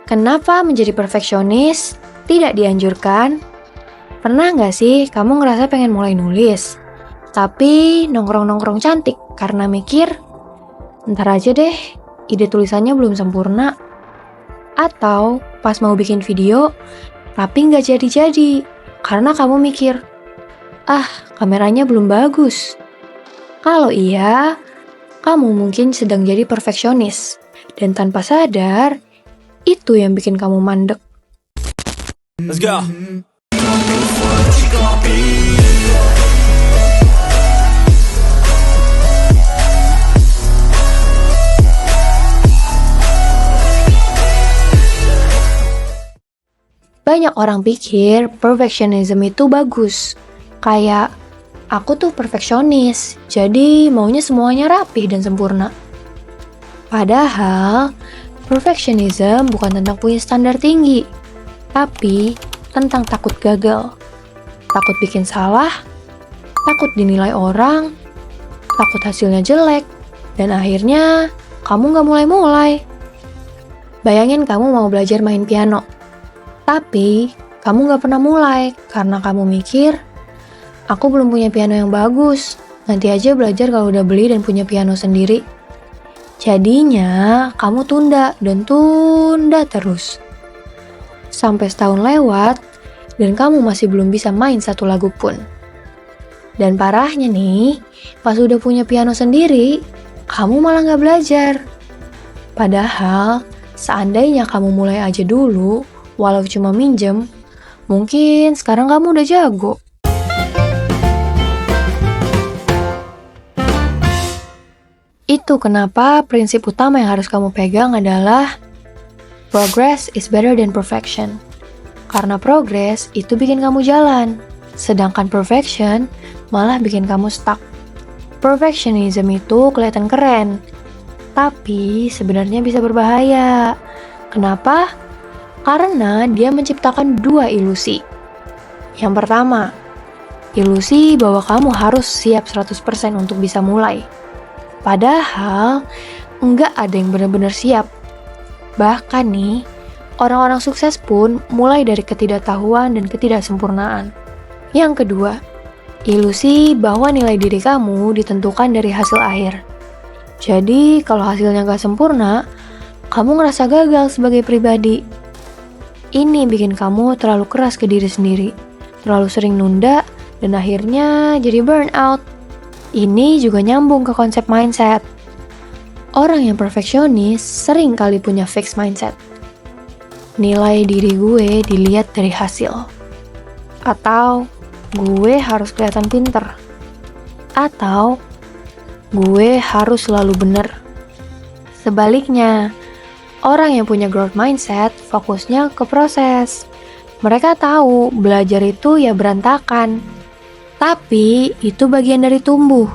Kenapa menjadi perfeksionis tidak dianjurkan? Pernah nggak sih kamu ngerasa pengen mulai nulis, tapi nongkrong-nongkrong cantik karena mikir, ntar aja deh, ide tulisannya belum sempurna. Atau pas mau bikin video, tapi nggak jadi-jadi, karena kamu mikir, kameranya belum bagus. Kalau iya, kamu mungkin sedang jadi perfeksionis, dan tanpa sadar, itu yang bikin kamu mandek. Let's go. Banyak orang pikir perfectionism itu bagus. Kayak, aku tuh perfeksionis, jadi maunya semuanya rapih dan sempurna. Padahal, perfectionism bukan tentang punya standar tinggi, tapi tentang takut gagal. Takut bikin salah, takut dinilai orang, takut hasilnya jelek, dan akhirnya kamu gak mulai-mulai. Bayangin kamu mau belajar main piano, tapi kamu gak pernah mulai karena kamu mikir, aku belum punya piano yang bagus, nanti aja belajar kalau udah beli dan punya piano sendiri. Jadinya kamu tunda dan tunda terus. Sampai setahun lewat, dan kamu masih belum bisa main satu lagu pun. Dan parahnya nih, pas udah punya piano sendiri, kamu malah gak belajar. Padahal, seandainya kamu mulai aja dulu, walau cuma minjem, mungkin sekarang kamu udah jago. Itu kenapa prinsip utama yang harus kamu pegang adalah progress is better than perfection. Karena progress itu bikin kamu jalan, sedangkan perfection malah bikin kamu stuck. Perfectionism itu kelihatan keren, tapi sebenarnya bisa berbahaya. Kenapa? Karena dia menciptakan dua ilusi. Yang pertama, ilusi bahwa kamu harus siap 100% untuk bisa mulai. Padahal, nggak ada yang benar-benar siap. Bahkan nih, orang-orang sukses pun mulai dari ketidaktahuan dan ketidaksempurnaan. Yang kedua, ilusi bahwa nilai diri kamu ditentukan dari hasil akhir. Jadi, kalau hasilnya nggak sempurna, kamu ngerasa gagal sebagai pribadi. Ini bikin kamu terlalu keras ke diri sendiri, terlalu sering nunda, dan akhirnya jadi burnout. Ini juga nyambung ke konsep mindset. Orang yang perfeksionis sering kali punya fixed mindset. Nilai diri gue dilihat dari hasil. Atau gue harus kelihatan pinter. Atau gue harus selalu bener. Sebaliknya, orang yang punya growth mindset fokusnya ke proses. Mereka tahu belajar itu ya berantakan. Tapi itu bagian dari tumbuh.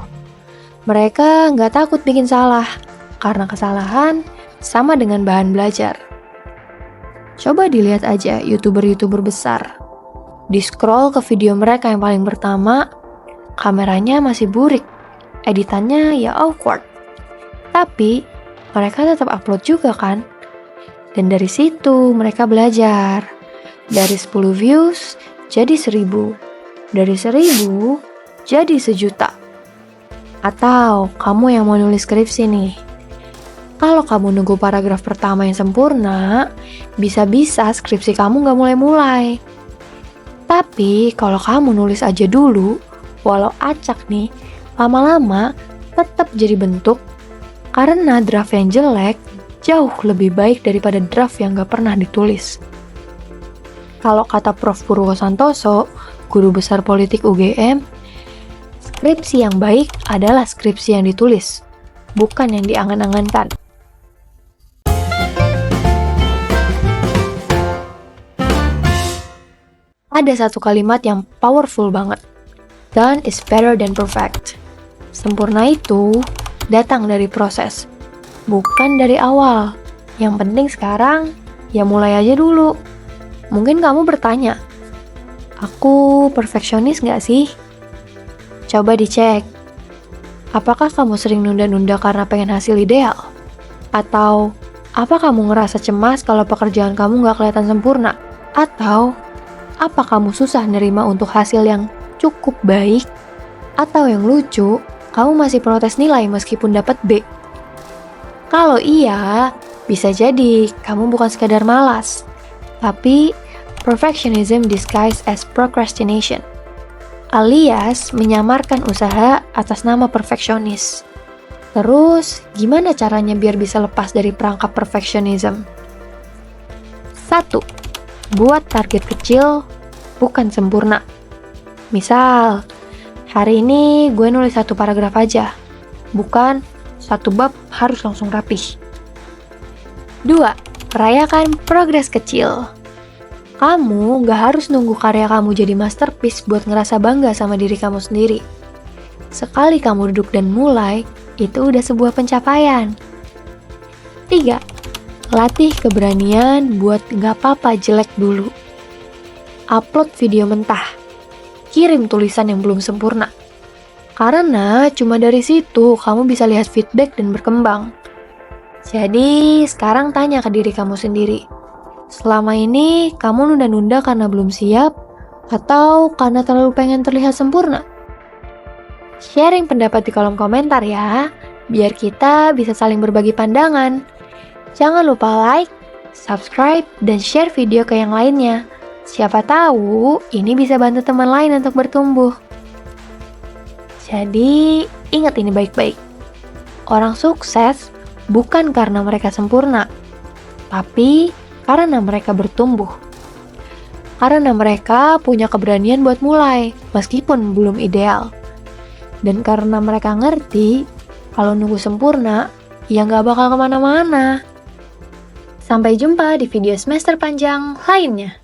Mereka nggak takut bikin salah, karena kesalahan sama dengan bahan belajar. Coba dilihat aja YouTuber-YouTuber besar. Di-scroll ke video mereka yang paling pertama, kameranya masih burik, editannya ya awkward. Tapi mereka tetap upload juga kan? Dan dari situ mereka belajar. Dari 10 views jadi 1000. Dari 1000 jadi 1.000.000. Atau kamu yang mau nulis skripsi nih. Kalau kamu nunggu paragraf pertama yang sempurna, bisa-bisa skripsi kamu gak mulai-mulai. Tapi kalau kamu nulis aja dulu, walau acak nih, lama-lama tetap jadi bentuk. Karena draft yang jelek jauh lebih baik daripada draft yang gak pernah ditulis. Kalau kata Prof. Purwo Santoso, guru besar politik UGM, skripsi yang baik adalah skripsi yang ditulis, bukan yang diangan-angankan. Ada satu kalimat yang powerful banget. Done is better than perfect. Sempurna itu datang dari proses, bukan dari awal. Yang penting sekarang, ya mulai aja dulu. Mungkin kamu bertanya, aku perfeksionis gak sih? Coba dicek. Apakah kamu sering nunda-nunda karena pengen hasil ideal? Atau Apa kamu ngerasa cemas kalau pekerjaan kamu nggak kelihatan sempurna? Atau apa kamu susah nerima untuk hasil yang cukup baik? Atau yang lucu, kamu masih protes nilai meskipun dapat B? Kalau iya, bisa jadi kamu bukan sekadar malas, tapi perfectionism disguised as procrastination, alias menyamarkan usaha atas nama perfeksionis. Terus, gimana caranya biar bisa lepas dari perangkap perfectionism? 1. Buat target kecil, bukan sempurna. Misal, hari ini gue nulis 1 paragraf aja, bukan 1 bab harus langsung rapih. 2. Rayakan progres kecil. Kamu gak harus nunggu karya kamu jadi masterpiece buat ngerasa bangga sama diri kamu sendiri. Sekali kamu duduk dan mulai, itu udah sebuah pencapaian. 3. Latih keberanian buat gak apa-apa jelek dulu. Upload video mentah. Kirim tulisan yang belum sempurna. Karena cuma dari situ kamu bisa lihat feedback dan berkembang. Jadi sekarang tanya ke diri kamu sendiri. Selama ini kamu nunda-nunda karena belum siap atau karena terlalu pengen terlihat sempurna? Sharing pendapat di kolom komentar ya, biar kita bisa saling berbagi pandangan. Jangan lupa like, subscribe, dan share video ke yang lainnya. Siapa tahu ini bisa bantu teman lain untuk bertumbuh. Jadi, ingat ini baik-baik. Orang sukses bukan karena mereka sempurna, tapi karena mereka bertumbuh. Karena mereka punya keberanian buat mulai, meskipun belum ideal. Dan karena mereka ngerti, kalau nunggu sempurna, ya nggak bakal kemana-mana. Sampai jumpa di video semester panjang lainnya.